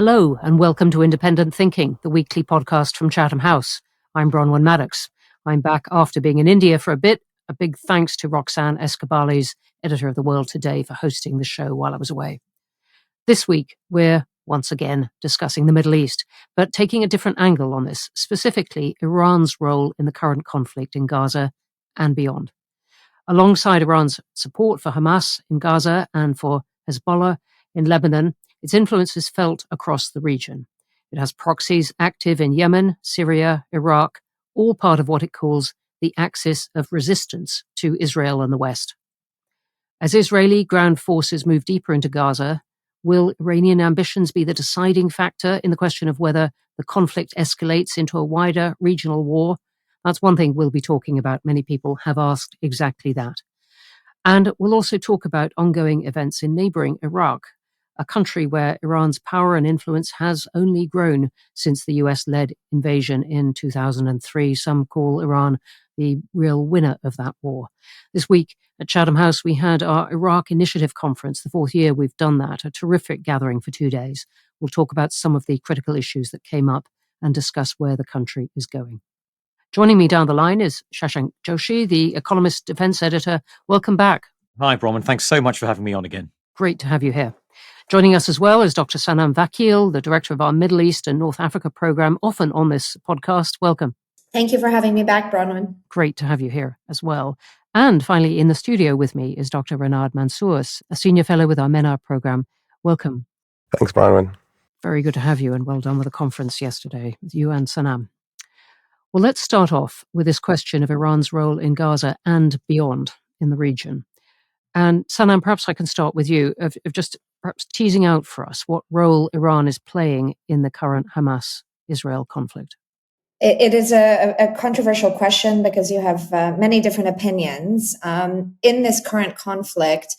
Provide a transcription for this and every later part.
Hello and welcome to Independent Thinking, the weekly podcast from Chatham House. I'm Bronwen Maddox. I'm back after being in India for a bit. A big thanks to Roxanne Escalate, editor of The World Today, for hosting the show while I was away. This week, we're once again discussing the Middle East, but taking a different angle on this, specifically Iran's role in the current conflict in Gaza and beyond. Alongside Iran's support for Hamas in Gaza and for Hezbollah in Lebanon, its influence is felt across the region. It has proxies active in Yemen, Syria, Iraq, all part of what it calls the axis of resistance to Israel and the West. As Israeli ground forces move deeper into Gaza, will Iranian ambitions be the deciding factor in the question of whether the conflict escalates into a wider regional war? That's one thing we'll be talking about. Many people have asked exactly that. And we'll also talk about ongoing events in neighboring Iraq, a country where Iran's power and influence has only grown since the US-led invasion in 2003. Some call Iran the real winner of that war. This week at Chatham House, we had our Iraq Initiative Conference, the fourth year we've done that, a terrific gathering for 2 days. We'll talk about some of the critical issues that came up and discuss where the country is going. Joining me down the line is Shashank Joshi, the Economist defense editor. Welcome back. Hi, Bronwen. Thanks so much for having me on again. Great to have you here. Joining us as well is Dr. Sanam Vakil, the director of our Middle East and North Africa program, often on this podcast. Welcome. Thank you for having me back, Bronwen. Great to have you here as well. And finally, in the studio with me is Dr. Renard Mansour, a senior fellow with our MENAR program. Welcome. Thanks, Bronwen. Very good to have you, and well done with the conference yesterday with you and Sanam. Well, let's start off with this question of Iran's role in Gaza and beyond in the region. And Sanam, perhaps I can start with you, of just perhaps teasing out for us what role Iran is playing in the current Hamas-Israel conflict. It is a controversial question because you have many different opinions. In this current conflict,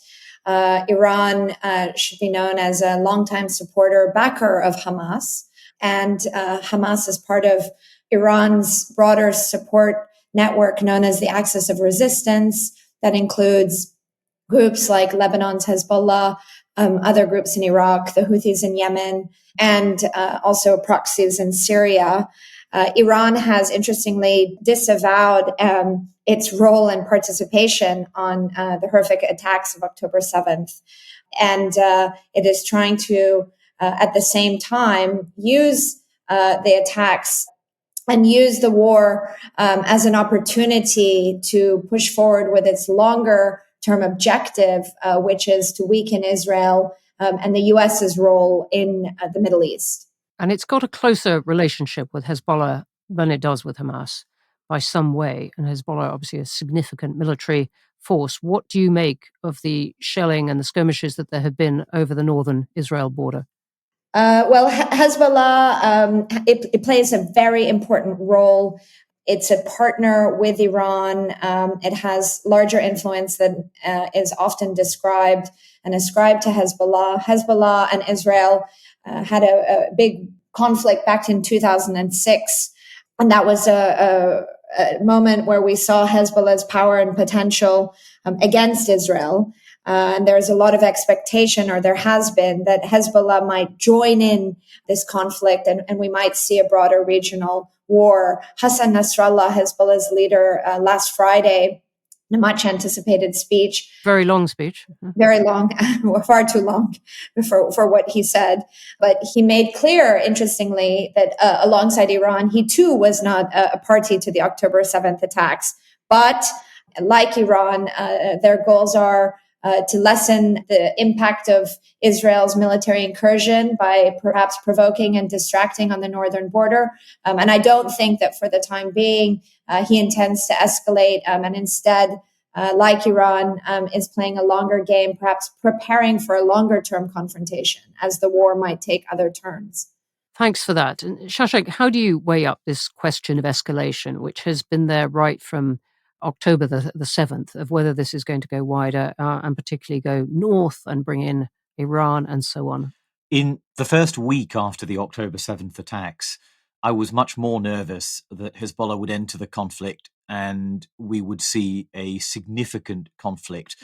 Iran should be known as a longtime supporter, backer of Hamas. And Hamas is part of Iran's broader support network known as the Axis of Resistance that includes groups like Lebanon's Hezbollah, other groups in Iraq, the Houthis in Yemen, and also proxies in Syria. Iran has interestingly disavowed its role and participation on the horrific attacks of October 7th. And it is trying to, at the same time, use the attacks and use the war as an opportunity to push forward with its longer-term objective, which is to weaken Israel and the U.S.'s role in the Middle East. And it's got a closer relationship with Hezbollah than it does with Hamas by some way. And Hezbollah, obviously, a significant military force. What do you make of the shelling and the skirmishes that there have been over the northern Israel border? Well, Hezbollah, it plays a very important role. It's a partner with Iran. It has larger influence than is often described and ascribed to Hezbollah. Hezbollah and Israel had a big conflict back in 2006. And that was a moment where we saw Hezbollah's power and potential against Israel. And there's a lot of expectation, or there has been, that Hezbollah might join in this conflict and we might see a broader regional war. Hassan Nasrallah, Hezbollah's leader, last Friday, in a much anticipated speech. Very long speech. Very long, far too long for what he said. But he made clear, interestingly, that alongside Iran, he too was not a party to the October 7th attacks. But like Iran, their goals are to lessen the impact of Israel's military incursion by perhaps provoking and distracting on the northern border. And I don't think that for the time being, he intends to escalate and instead, like Iran, is playing a longer game, perhaps preparing for a longer term confrontation as the war might take other turns. Thanks for that. And Shashank, how do you weigh up this question of escalation, which has been there right from October the 7th, of whether this is going to go wider and particularly go north and bring in Iran and so on? In the first week after the October 7th attacks, I was much more nervous that Hezbollah would enter the conflict and we would see a significant conflict,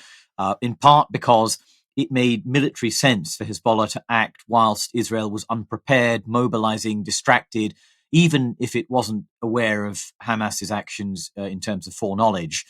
in part because it made military sense for Hezbollah to act whilst Israel was unprepared, mobilizing, distracted, even if it wasn't aware of Hamas's actions in terms of foreknowledge.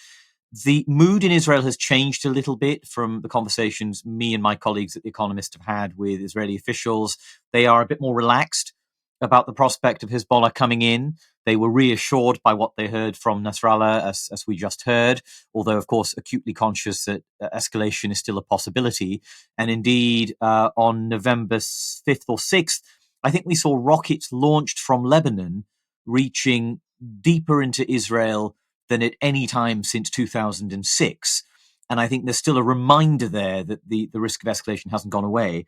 The mood in Israel has changed a little bit from the conversations me and my colleagues at The Economist have had with Israeli officials. They are a bit more relaxed about the prospect of Hezbollah coming in. They were reassured by what they heard from Nasrallah, as we just heard, although, of course, acutely conscious that escalation is still a possibility. And indeed, on November 5th or 6th, I think we saw rockets launched from Lebanon reaching deeper into Israel than at any time since 2006. And I think there's still a reminder there that the risk of escalation hasn't gone away.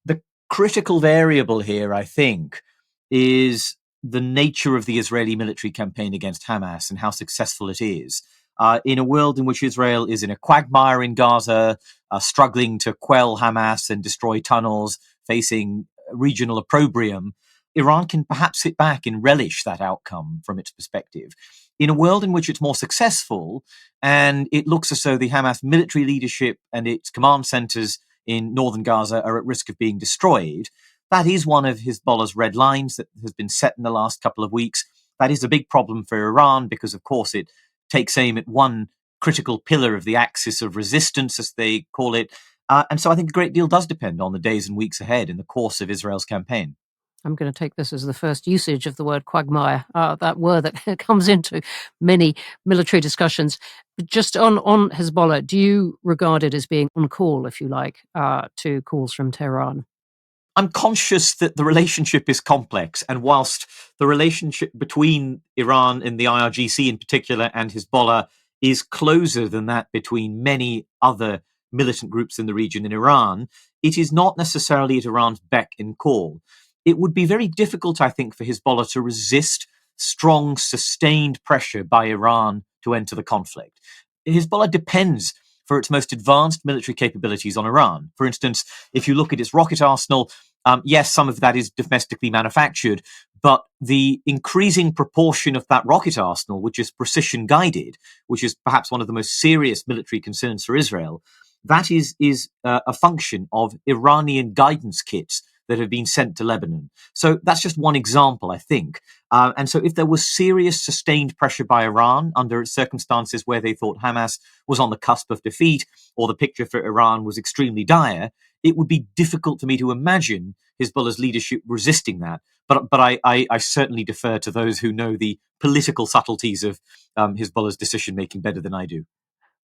The critical variable here, I think, is the nature of the Israeli military campaign against Hamas and how successful it is. In a world in which Israel is in a quagmire in Gaza, struggling to quell Hamas and destroy tunnels, facing regional opprobrium, Iran can perhaps sit back and relish that outcome from its perspective. In a world in which it's more successful and it looks as though the Hamas military leadership and its command centers in northern Gaza are at risk of being destroyed, that is one of Hezbollah's red lines that has been set in the last couple of weeks. That is a big problem for Iran because, of course, it takes aim at one critical pillar of the axis of resistance, as they call it. And so I think a great deal does depend on the days and weeks ahead in the course of Israel's campaign. I'm going to take this as the first usage of the word quagmire, that word that comes into many military discussions. But just on Hezbollah, do you regard it as being on call, if you like, to calls from Tehran? I'm conscious that the relationship is complex, and whilst the relationship between Iran and the IRGC in particular and Hezbollah is closer than that between many other militant groups in the region in Iran, it is not necessarily at Iran's beck and call. It would be very difficult, I think, for Hezbollah to resist strong, sustained pressure by Iran to enter the conflict. Hezbollah depends for its most advanced military capabilities on Iran. For instance, if you look at its rocket arsenal, yes, some of that is domestically manufactured, but the increasing proportion of that rocket arsenal, which is precision guided, which is perhaps one of the most serious military concerns for Israel, that is a function of Iranian guidance kits that have been sent to Lebanon. So that's just one example, I think. And so if there was serious sustained pressure by Iran under circumstances where they thought Hamas was on the cusp of defeat or the picture for Iran was extremely dire, it would be difficult for me to imagine Hezbollah's leadership resisting that. But I certainly defer to those who know the political subtleties of Hezbollah's decision-making better than I do.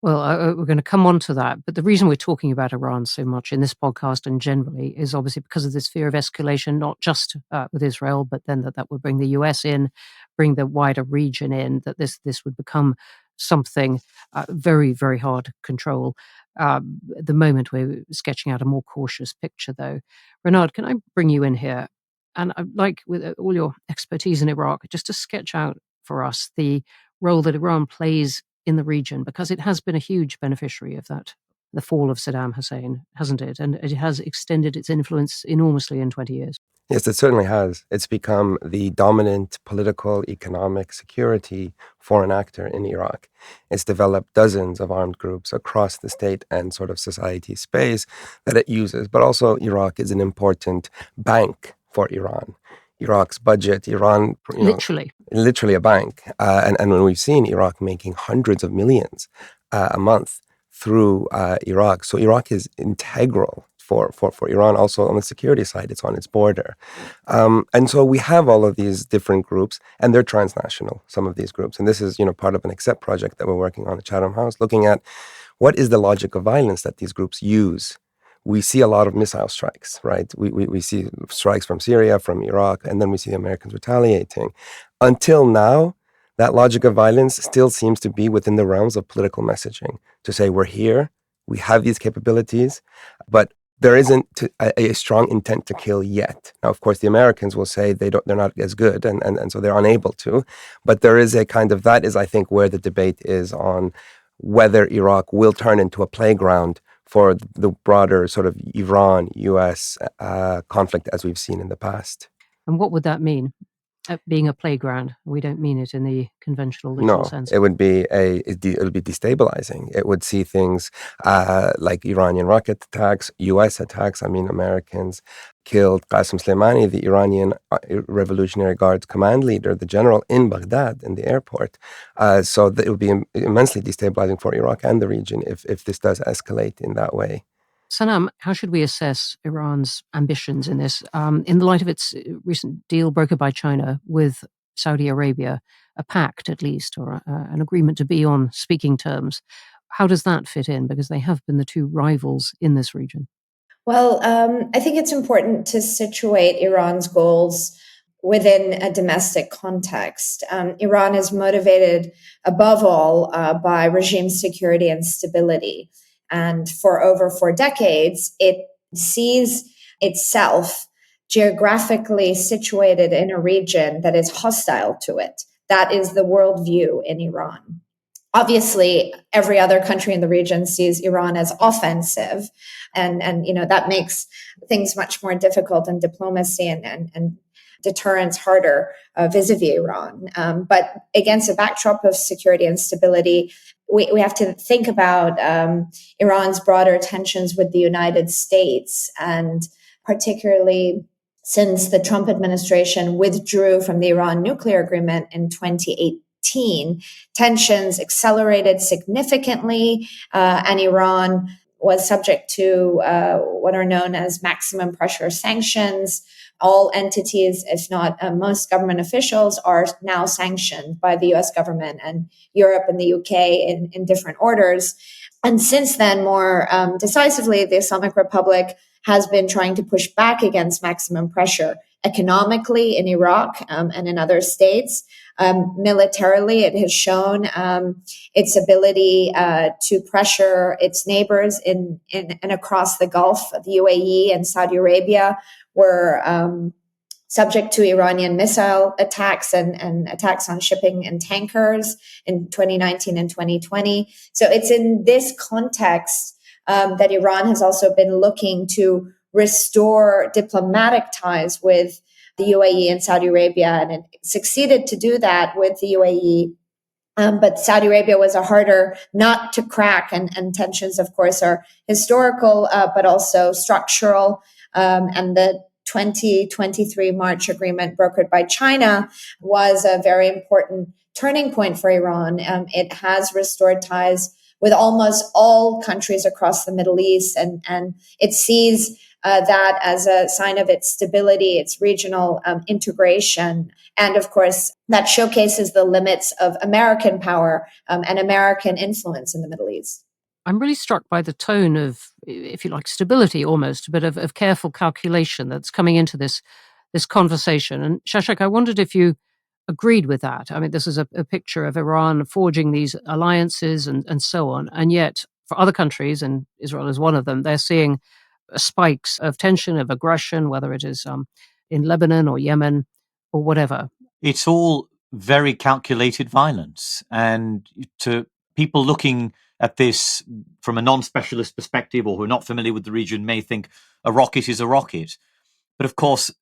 Well, we're going to come on to that. But the reason we're talking about Iran so much in this podcast and generally is obviously because of this fear of escalation, not just with Israel, but then that would bring the US in, bring the wider region in, that this would become something very, very hard to control. At the moment, we're sketching out a more cautious picture, though. Renard, can I bring you in here? And I'd like, with all your expertise in Iraq, just to sketch out for us the role that Iran plays in the region, because it has been a huge beneficiary of that, the fall of Saddam Hussein, hasn't it? And it has extended its influence enormously in 20 years. Yes, it certainly has. It's become the dominant political, economic, security foreign actor in Iraq. It's developed dozens of armed groups across the state and sort of society space that it uses. But also Iraq is an important bank for Iran. Iraq's budget, literally a bank. And when we've seen Iraq making hundreds of millions a month through Iraq. So Iraq is integral for Iran. Also on the security side, it's on its border. And so we have all of these different groups, and they're transnational, some of these groups. And this is, part of an Accept project that we're working on at Chatham House, looking at what is the logic of violence that these groups use. We see a lot of missile strikes, right? We see strikes from Syria, from Iraq, and then we see the Americans retaliating. Until now, that logic of violence still seems to be within the realms of political messaging, to say we're here, we have these capabilities, but there isn't a strong intent to kill yet. Now, of course, the Americans will say they're not as good, and so they're unable to. But there is a kind of, that is, I think, where the debate is on whether Iraq will turn into a playground for the broader sort of Iran-US conflict as we've seen in the past. And what would that mean? being a playground. We don't mean it in the conventional literal No, sense. it would be destabilizing. It would see things like Iranian rocket attacks, U.S. attacks. I mean, Americans killed Qasem Soleimani, the Iranian Revolutionary Guard's command leader, the general in Baghdad in the airport. So it would be immensely destabilizing for Iraq and the region if this does escalate in that way. Sanam, how should we assess Iran's ambitions in this, in the light of its recent deal brokered by China with Saudi Arabia, a pact at least, or an agreement to be on speaking terms? How does that fit in? Because they have been the two rivals in this region. Well, I think it's important to situate Iran's goals within a domestic context. Iran is motivated above all by regime security and stability. And for over 4 decades, it sees itself geographically situated in a region that is hostile to it. That is the worldview in Iran. Obviously, every other country in the region sees Iran as offensive, and that makes things much more difficult in diplomacy and deterrence harder vis-a-vis Iran. But against a backdrop of security and stability, we have to think about Iran's broader tensions with the United States, and particularly since the Trump administration withdrew from the Iran nuclear agreement in 2018, tensions accelerated significantly, and Iran was subject to what are known as maximum pressure sanctions. All entities, if not most government officials, are now sanctioned by the US government and Europe and the UK in different orders. And since then, more decisively, the Islamic Republic has been trying to push back against maximum pressure economically in Iraq and in other states. Militarily, it has shown its ability to pressure its neighbors in and across the Gulf. The UAE and Saudi Arabia were subject to Iranian missile attacks and attacks on shipping and tankers in 2019 and 2020. So it's in this context that Iran has also been looking to restore diplomatic ties with the UAE and Saudi Arabia, and it succeeded to do that with the UAE. But Saudi Arabia was a harder nut to crack, and tensions, of course, are historical, but also structural. And the 2023 March agreement brokered by China was a very important turning point for Iran. It has restored ties with almost all countries across the Middle East, and it sees that as a sign of its stability, its regional integration. And of course, that showcases the limits of American power and American influence in the Middle East. I'm really struck by the tone of, if you like, stability almost, but of careful calculation that's coming into this conversation. And Shashank, I wondered if you agreed with that. I mean, this is a picture of Iran forging these alliances and so on. And yet, for other countries, and Israel is one of them, they're seeing spikes of tension, of aggression, whether it is in Lebanon or Yemen or whatever. It's all very calculated violence. And to people looking at this from a non-specialist perspective, or who are not familiar with the region, may think a rocket is a rocket. But of course,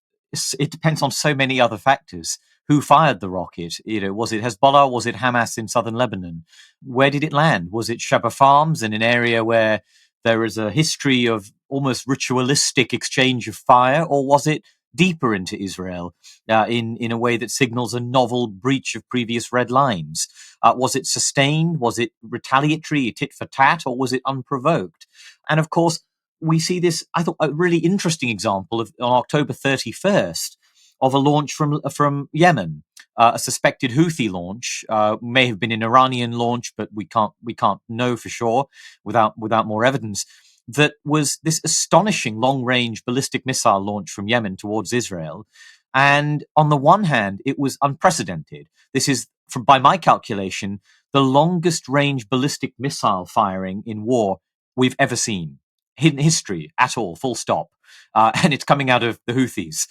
it depends on so many other factors. Who fired the rocket? Was it Hezbollah? Was it Hamas in southern Lebanon? Where did it land? Was it Shaba Farms, in an area where there is a history of almost ritualistic exchange of fire? Or was it deeper into Israel in a way that signals a novel breach of previous red lines? Was it sustained? Was it retaliatory, tit for tat? Or was it unprovoked? And of course, we see this, I thought, a really interesting example of on October 31st of a launch from Yemen, a suspected Houthi launch, may have been an Iranian launch, but we can't know for sure without more evidence. That was this astonishing long-range ballistic missile launch from Yemen towards Israel. And on the one hand, it was unprecedented. This is, by my calculation, the longest range ballistic missile firing in war we've ever seen in history at all, full stop. And it's coming out of the Houthis.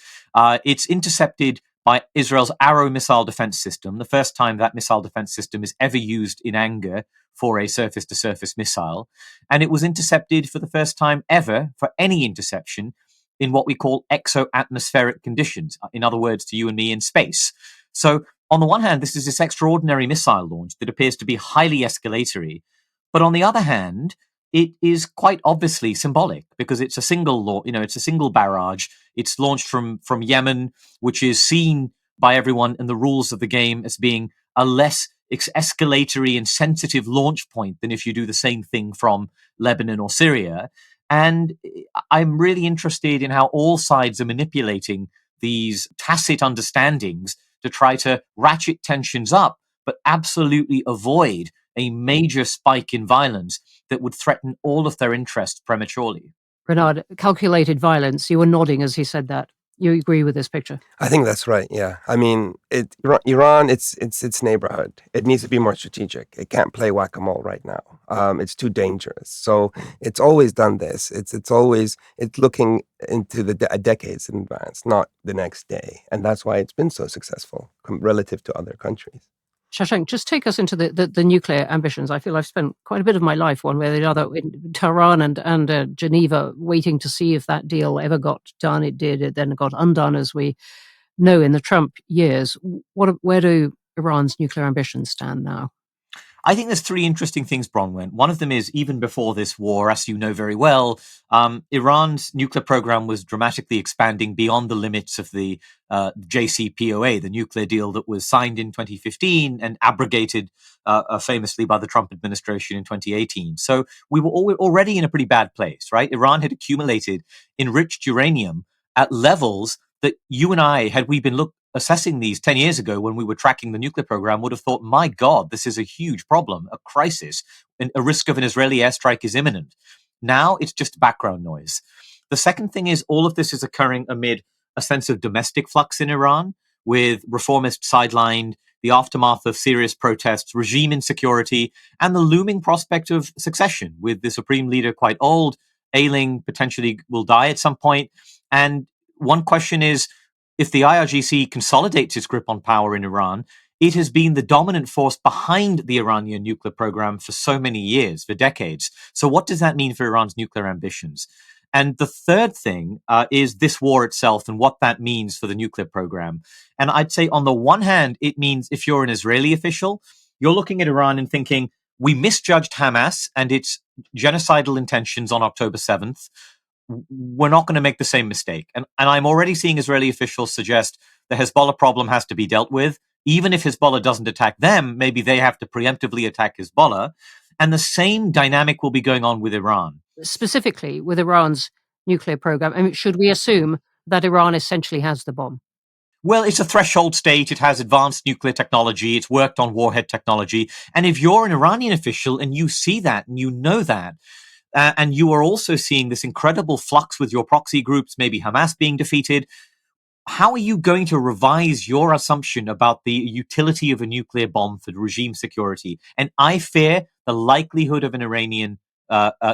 It's intercepted by Israel's Arrow missile defense system, the first time that missile defense system is ever used in anger for a surface-to-surface missile. And it was intercepted for the first time ever, for any interception, in what we call exo-atmospheric conditions. In other words, to you and me in space. So on the one hand, this is this extraordinary missile launch that appears to be highly escalatory. But on the other hand, it is quite obviously symbolic because it's a single it's a single barrage. It's launched from Yemen, which is seen by everyone in the rules of the game as being a less escalatory and sensitive launch point than if you do the same thing from Lebanon or Syria. And I'm really interested in how all sides are manipulating these tacit understandings to try to ratchet tensions up, but absolutely avoid a major spike in violence that would threaten all of their interests prematurely. Bernard, calculated violence. You were nodding as he said that. You agree with this picture? I think that's right. Yeah, I mean, Iran. It's its neighborhood. It needs to be more strategic. It can't play whack-a-mole right now. It's too dangerous. So it's always done this. It's looking into the decades in advance, not the next day, and that's why it's been so successful relative to other countries. Shashank, just take us into the nuclear ambitions. I feel I've spent quite a bit of my life, one way or the other, in Tehran and Geneva, waiting to see if that deal ever got done. It did. It then got undone, as we know, in the Trump years. Where do Iran's nuclear ambitions stand now? I think there's three interesting things, Bronwen. One of them is, even before this war, as you know very well, Iran's nuclear program was dramatically expanding beyond the limits of the JCPOA, the nuclear deal that was signed in 2015 and abrogated famously by the Trump administration in 2018. So we were already in a pretty bad place, right? Iran had accumulated enriched uranium at levels that you and I, had we been assessing these 10 years ago when we were tracking the nuclear program, would have thought, my God, this is a huge problem, a crisis, and a risk of an Israeli airstrike is imminent. Now it's just background noise. The second thing is all of this is occurring amid a sense of domestic flux in Iran, with reformists sidelined, the aftermath of serious protests, regime insecurity, and the looming prospect of succession, with the supreme leader quite old, ailing, potentially will die at some point. And one question is, if the IRGC consolidates its grip on power in Iran, it has been the dominant force behind the Iranian nuclear program for so many years, for decades. So what does that mean for Iran's nuclear ambitions? And the third thing is this war itself and what that means for the nuclear program. And I'd say on the one hand, it means if you're an Israeli official, you're looking at Iran and thinking, we misjudged Hamas and its genocidal intentions on October 7th. We're not going to make the same mistake. And I'm already seeing Israeli officials suggest the Hezbollah problem has to be dealt with. Even if Hezbollah doesn't attack them, maybe they have to preemptively attack Hezbollah. And the same dynamic will be going on with Iran. Specifically with Iran's nuclear program, I mean, should we assume that Iran essentially has the bomb? Well, it's a threshold state. It has advanced nuclear technology. It's worked on warhead technology. And if you're an Iranian official and you see that and you know that, and you are also seeing this incredible flux with your proxy groups, maybe Hamas being defeated, how are you going to revise your assumption about the utility of a nuclear bomb for regime security? And I fear the likelihood of an Iranian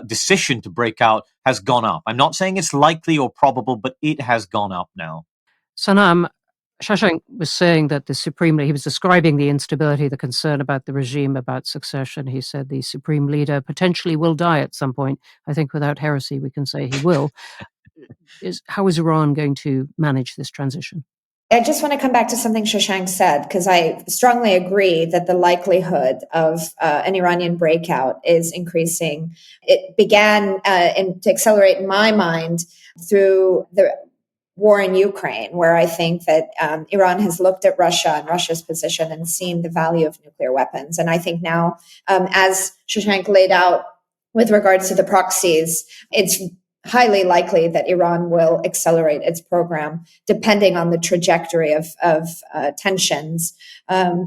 decision to break out has gone up. I'm not saying it's likely or probable, but it has gone up now. Sanam, Shashank was saying that he was describing the instability, the concern about the regime, about succession. He said the supreme leader potentially will die at some point. I think without heresy, we can say he will. How is Iran going to manage this transition? I just want to come back to something Shashank said, because I strongly agree that the likelihood of an Iranian breakout is increasing. It began to accelerate in my mind through the war in Ukraine, where I think that Iran has looked at Russia and Russia's position and seen the value of nuclear weapons. And I think now, as Shashank laid out with regards to the proxies, it's highly likely that Iran will accelerate its program depending on the trajectory of tensions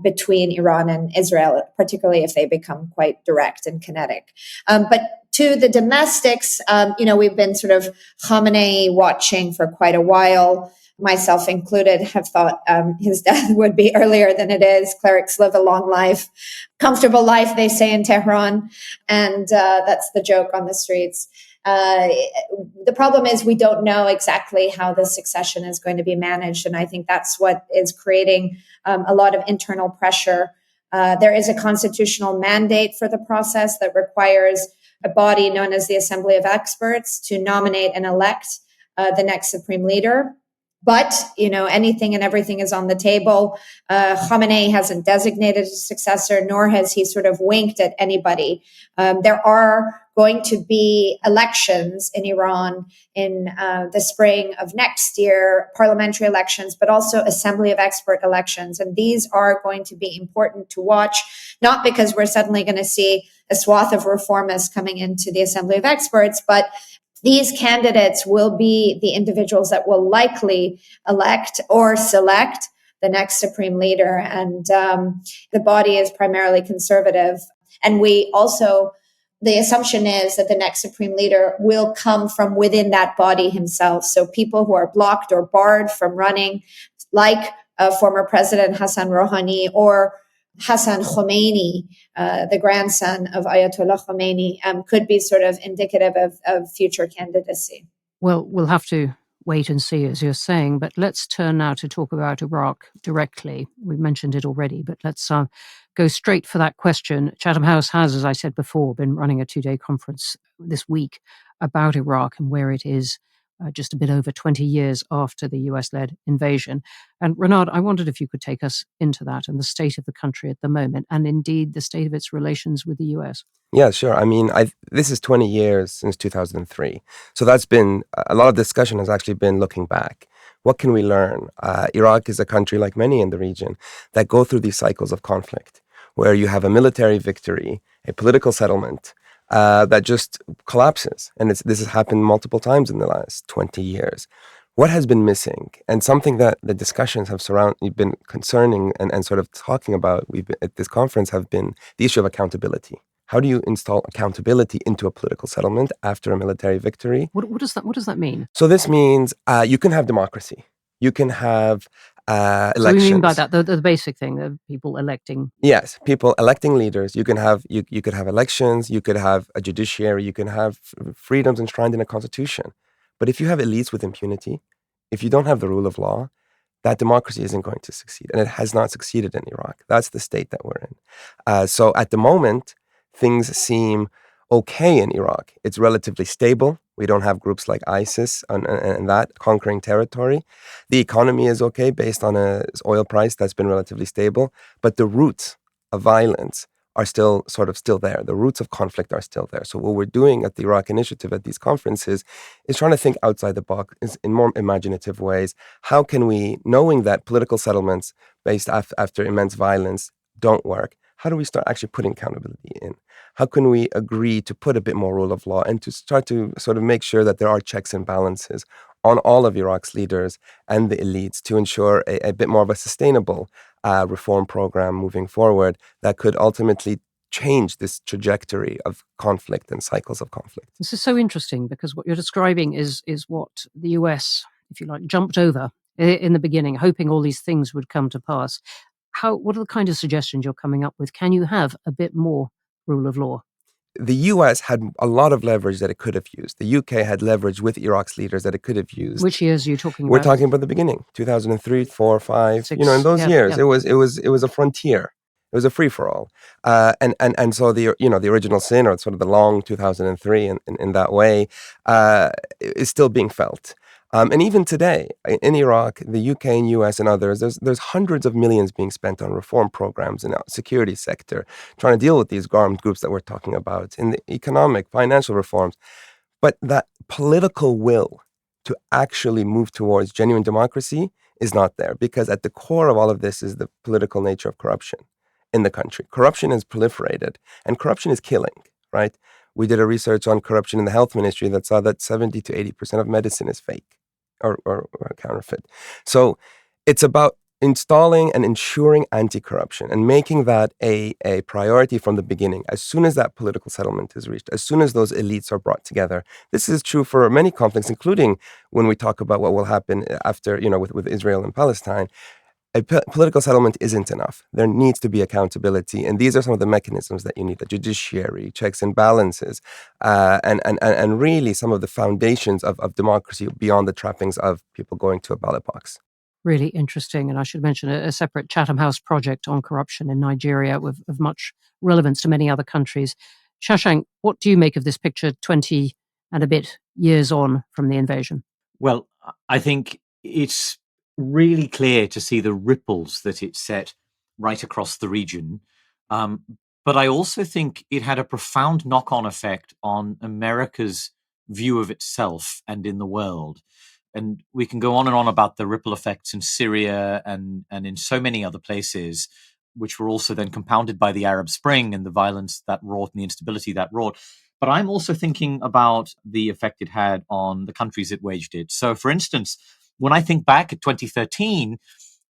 between Iran and Israel, particularly if they become quite direct and kinetic. But to the domestics, we've been sort of Khamenei watching for quite a while. Myself included, have thought his death would be earlier than it is. Clerics live a long life, comfortable life, they say in Tehran. And that's the joke on the streets. The problem is we don't know exactly how the succession is going to be managed. And I think that's what is creating a lot of internal pressure. There is a constitutional mandate for the process that requires a body known as the Assembly of Experts to nominate and elect the next supreme leader. But, anything and everything is on the table. Khamenei hasn't designated a successor, nor has he sort of winked at anybody. There are going to be elections in Iran in the spring of next year, parliamentary elections, but also assembly of expert elections. And these are going to be important to watch, not because we're suddenly going to see a swath of reformists coming into the assembly of experts, but these candidates will be the individuals that will likely elect or select the next supreme leader. And the body is primarily conservative. And the assumption is that the next supreme leader will come from within that body himself. So people who are blocked or barred from running, like former President Hassan Rouhani or Hassan Khomeini, the grandson of Ayatollah Khomeini, could be sort of indicative of future candidacy. Well, we'll have to wait and see, as you're saying, but let's turn now to talk about Iraq directly. We mentioned it already, but let's go straight for that question. Chatham House has, as I said before, been running a 2-day conference this week about Iraq and where it is just a bit over 20 years after the US-led invasion. And Renard, I wondered if you could take us into that and the state of the country at the moment, and indeed the state of its relations with the US. Yeah, sure. I mean, this is 20 years since 2003. So that's been, a lot of discussion has actually been looking back. What can we learn? Iraq is a country, like many in the region, that go through these cycles of conflict, where you have a military victory, a political settlement, that just collapses. And this has happened multiple times in the last 20 years. What has been missing, and something that the discussions have been concerning and sort of talking about at this conference, have been the issue of accountability. How do you install accountability into a political settlement after a military victory? What does that mean? So this means you can have democracy. You can have elections. So you mean by that the basic thing of people electing? Yes, people electing leaders. You can have you could have elections. You could have a judiciary. You can have freedoms enshrined in a constitution. But if you have elites with impunity, if you don't have the rule of law, that democracy isn't going to succeed, and it has not succeeded in Iraq. That's the state that we're in. So at the moment, things seem okay in Iraq. It's relatively stable. We don't have groups like ISIS and that conquering territory. The economy is okay based on an oil price that's been relatively stable. But the roots of violence are still there. The roots of conflict are still there. So what we're doing at the Iraq Initiative at these conferences is trying to think outside the box in more imaginative ways. How can we, knowing that political settlements based after immense violence don't work, how do we start actually putting accountability in? How can we agree to put a bit more rule of law and to start to sort of make sure that there are checks and balances on all of Iraq's leaders and the elites to ensure a bit more of a sustainable reform program moving forward that could ultimately change this trajectory of conflict and cycles of conflict? This is so interesting because what you're describing is what the US, if you like, jumped over in the beginning, hoping all these things would come to pass. What are the kind of suggestions you're coming up with? Can you have a bit more rule of law? The US had a lot of leverage that it could have used. The UK had leverage with Iraq's leaders that it could have used. Which years are you talking about? We're talking about the beginning, 2003, 4, 5. 6, in those years, yeah. it was a frontier. It was a free for all, and so the original sin, or sort of the long 2003, in that way, is still being felt. And even today, in Iraq, the UK and US and others, there's hundreds of millions being spent on reform programs in the security sector, trying to deal with these armed groups that we're talking about, in the economic, financial reforms. But that political will to actually move towards genuine democracy is not there, because at the core of all of this is the political nature of corruption in the country. Corruption has proliferated, and corruption is killing, right? We did a research on corruption in the health ministry that saw that 70 to 80% of medicine is fake or counterfeit. So it's about installing and ensuring anti-corruption and making that a priority from the beginning. As soon as that political settlement is reached, as soon as those elites are brought together. This is true for many conflicts, including when we talk about what will happen after, with Israel and Palestine. A political settlement isn't enough. There needs to be accountability. And these are some of the mechanisms that you need: the judiciary, checks and balances, and really some of the foundations of democracy beyond the trappings of people going to a ballot box. Really interesting. And I should mention a separate Chatham House project on corruption in Nigeria of much relevance to many other countries. Shashank, what do you make of this picture 20 and a bit years on from the invasion? Well, I think it's really clear to see the ripples that it set right across the region. Um, but I also think it had a profound knock on effect on America's view of itself and in the world. And we can go on and on about the ripple effects in Syria and in so many other places, which were also then compounded by the Arab Spring and the violence that wrought and the instability that wrought. But I'm also thinking about the effect it had on the countries it waged it. So, for instance, when I think back at 2013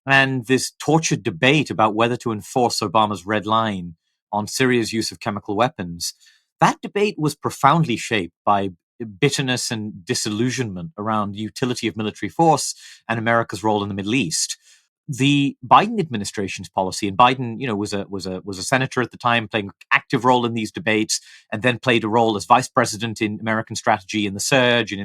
and this tortured debate about whether to enforce Obama's red line on Syria's use of chemical weapons, that debate was profoundly shaped by bitterness and disillusionment around the utility of military force and America's role in the Middle East. The Biden administration's policy, and Biden, was a senator at the time, playing an active role in these debates, and then played a role as vice president in American strategy in the surge and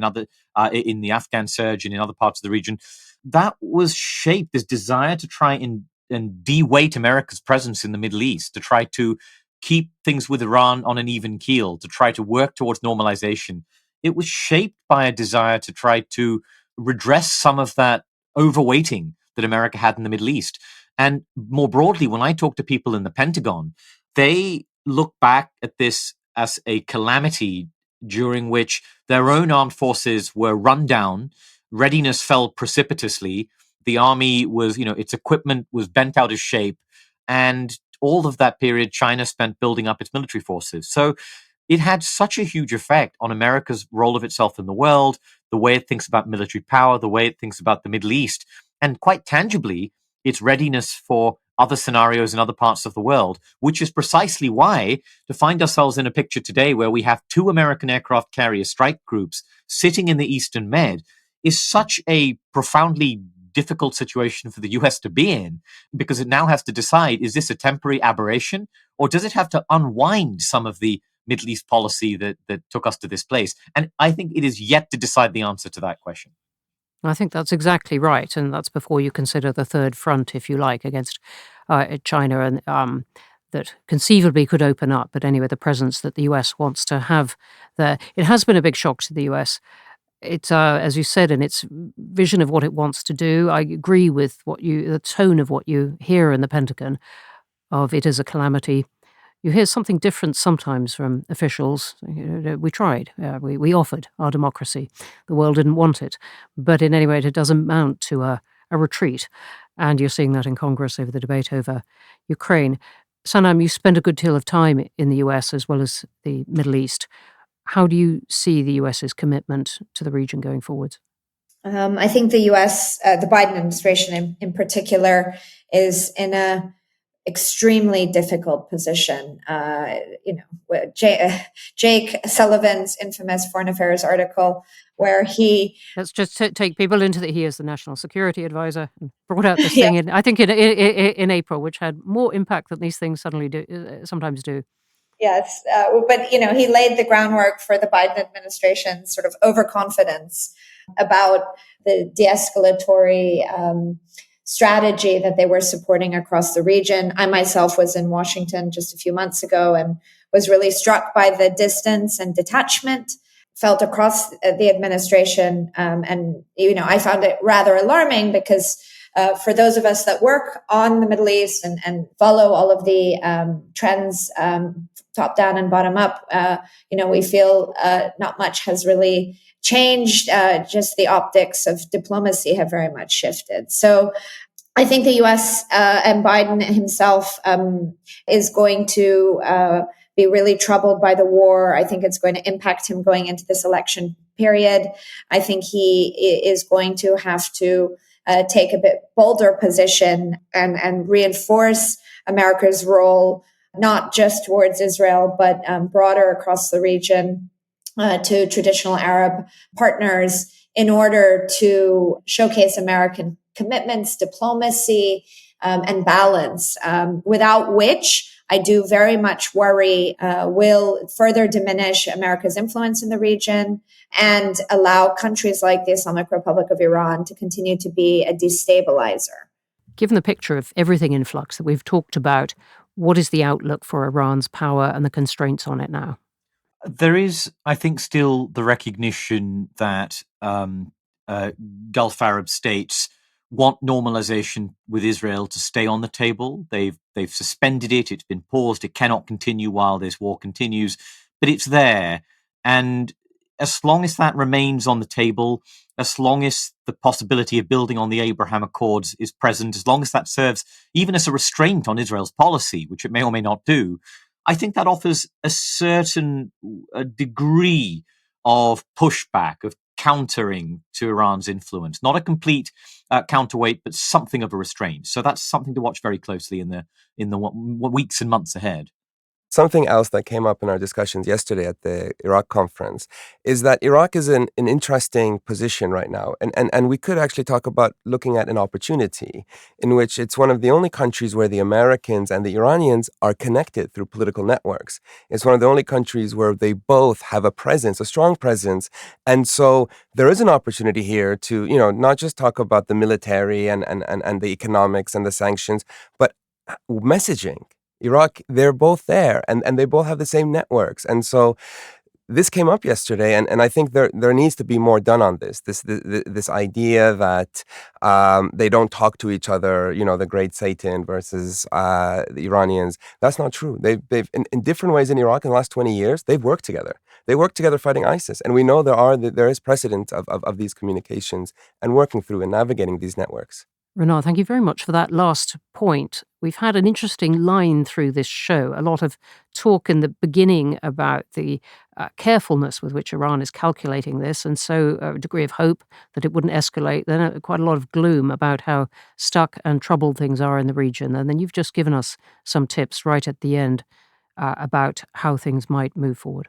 in the Afghan surge and in other parts of the region. That was shaped, this desire to try and de-weight America's presence in the Middle East, to try to keep things with Iran on an even keel, to try to work towards normalization. It was shaped by a desire to try to redress some of that overweighting that America had in the Middle East. And more broadly, when I talk to people in the Pentagon, they look back at this as a calamity during which their own armed forces were run down, readiness fell precipitously, the army was, its equipment was bent out of shape, and all of that period, China spent building up its military forces. So it had such a huge effect on America's role of itself in the world, the way it thinks about military power, the way it thinks about the Middle East, and quite tangibly, its readiness for other scenarios in other parts of the world, which is precisely why to find ourselves in a picture today where we have two American aircraft carrier strike groups sitting in the Eastern Med is such a profoundly difficult situation for the US to be in, because it now has to decide, is this a temporary aberration, or does it have to unwind some of the Middle East policy that took us to this place? And I think it is yet to decide the answer to that question. I think that's exactly right, and that's before you consider the third front, if you like, against China, and that conceivably could open up. But anyway, the presence that the US wants to have there, it has been a big shock to the US. It's, as you said, in its vision of what it wants to do. I agree with the tone of what you hear in the Pentagon, of it is a calamity. You hear something different sometimes from officials. We tried, we offered our democracy. The world didn't want it. But in any rate, it doesn't mount to a retreat. And you're seeing that in Congress over the debate over Ukraine. Sanam, you spend a good deal of time in the US as well as the Middle East. How do you see the US's commitment to the region going forward? I think the US, the Biden administration in particular, is in a extremely difficult position. Jake Sullivan's infamous Foreign Affairs article, where he... Let's just take people into that he is the National Security Advisor and brought out this thing, I think in April, which had more impact than these things sometimes do. Yes, but he laid the groundwork for the Biden administration's sort of overconfidence about the de-escalatory strategy that they were supporting across the region. I myself was in Washington just a few months ago and was really struck by the distance and detachment felt across the administration. And I found it rather alarming because for those of us that work on the Middle East and follow all of the trends, top down and bottom up, we feel not much has really changed. Just the optics of diplomacy have very much shifted. So I think the US and Biden himself is going to be really troubled by the war. I think it's going to impact him going into this election period. I think he is going to have to take a bit bolder position and reinforce America's role, not just towards Israel, but broader across the region to traditional Arab partners in order to showcase American commitments, diplomacy, and balance, without which I do very much worry will further diminish America's influence in the region and allow countries like the Islamic Republic of Iran to continue to be a destabilizer. Given the picture of everything in flux that we've talked about, what is the outlook for Iran's power and the constraints on it now? There is, I think, still the recognition that Gulf Arab states want normalization with Israel to stay on the table. They've suspended it. It's been paused. It cannot continue while this war continues, but it's there. And as long as that remains on the table, as long as the possibility of building on the Abraham Accords is present, as long as that serves even as a restraint on Israel's policy, which it may or may not do, I think that offers a certain degree of pushback, of countering to Iran's influence. Not a complete counterweight, but something of a restraint. So that's something to watch very closely in the weeks and months ahead. Something else that came up in our discussions yesterday at the Iraq conference is that Iraq is in an interesting position right now. And we could actually talk about looking at an opportunity in which it's one of the only countries where the Americans and the Iranians are connected through political networks. It's one of the only countries where they both have a presence, a strong presence. And so there is an opportunity here to, not just talk about the military and the economics and the sanctions, but messaging. Iraq, they're both there and they both have the same networks. And so this came up yesterday, and I think there needs to be more done on this. This idea that they don't talk to each other, the great Satan versus the Iranians. That's not true. They've in different ways in Iraq in the last 20 years, they've worked together. They worked together fighting ISIS. And we know there is precedent of these communications and working through and navigating these networks. Renard, thank you very much for that last point. We've had an interesting line through this show, a lot of talk in the beginning about the carefulness with which Iran is calculating this, and so a degree of hope that it wouldn't escalate, then quite a lot of gloom about how stuck and troubled things are in the region. And then you've just given us some tips right at the end about how things might move forward.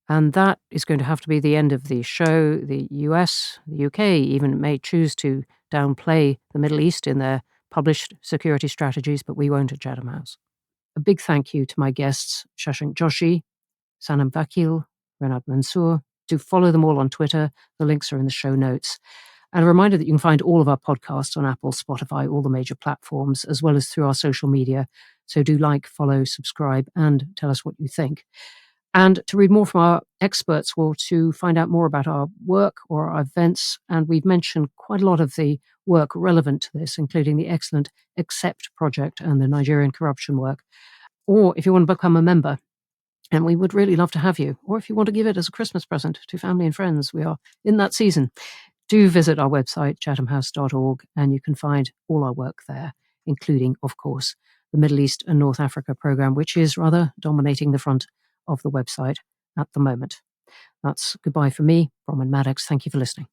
And that is going to have to be the end of the show. The US, the UK even may choose to downplay the Middle East in their published security strategies, but we won't at Chatham House. A big thank you to my guests, Shashank Joshi, Sanam Vakil, Renat Mansour. Do follow them all on Twitter. The links are in the show notes. And a reminder that you can find all of our podcasts on Apple, Spotify, all the major platforms, as well as through our social media. So do like, follow, subscribe, and tell us what you think. And to read more from our experts or to find out more about our work or our events. And we've mentioned quite a lot of the work relevant to this, including the excellent Accept project and the Nigerian corruption work. Or if you want to become a member, and we would really love to have you, or if you want to give it as a Christmas present to family and friends, we are in that season. Do visit our website, chathamhouse.org, and you can find all our work there, including, of course, the Middle East and North Africa program, which is rather dominating the front of the website at the moment. That's goodbye from me, Bronwen Maddox. Thank you for listening.